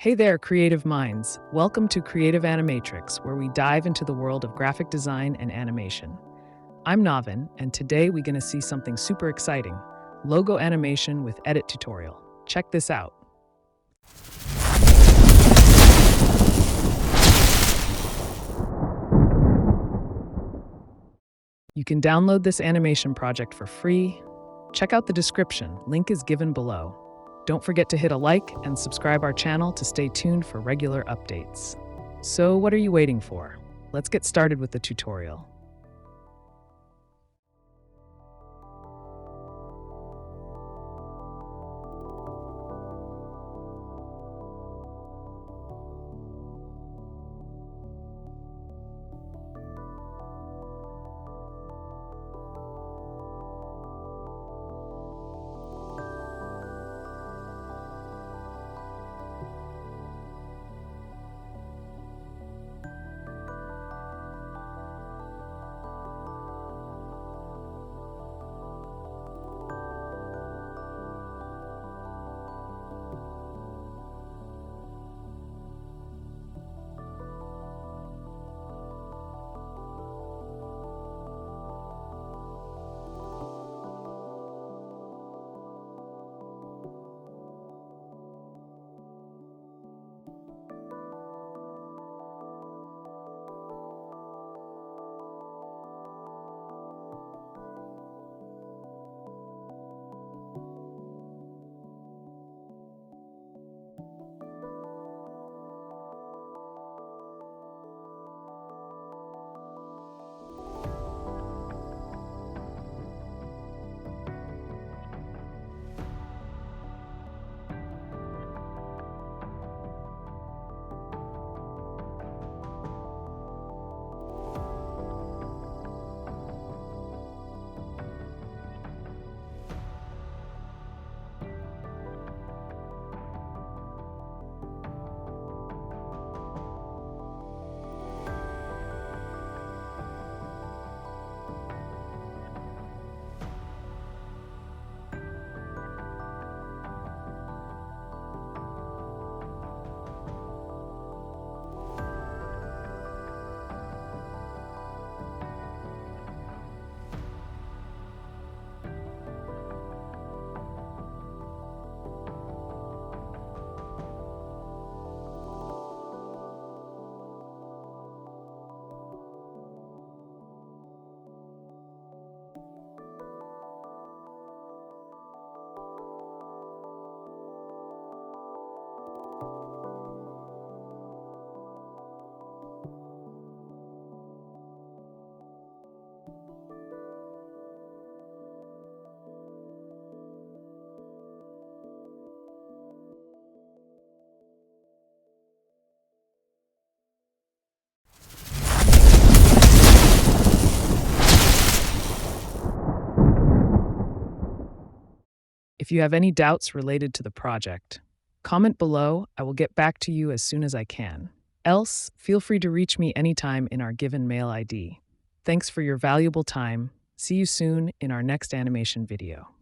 Hey there, creative minds. Welcome to Creative Animatrix, where we dive into the world of graphic design and animation. I'm Navin, and today we're going to see something super exciting, logo animation with edit tutorial. Check this out. You can download this animation project for free. Check out the description, link is given below. Don't forget to hit a like and subscribe our channel to stay tuned for regular updates. So what are you waiting for? Let's get started with the tutorial. If you have any doubts related to the project, comment below. I will get back to you as soon as I can. Else, feel free to reach me anytime in our given mail ID. Thanks for your valuable time. See you soon in our next animation video.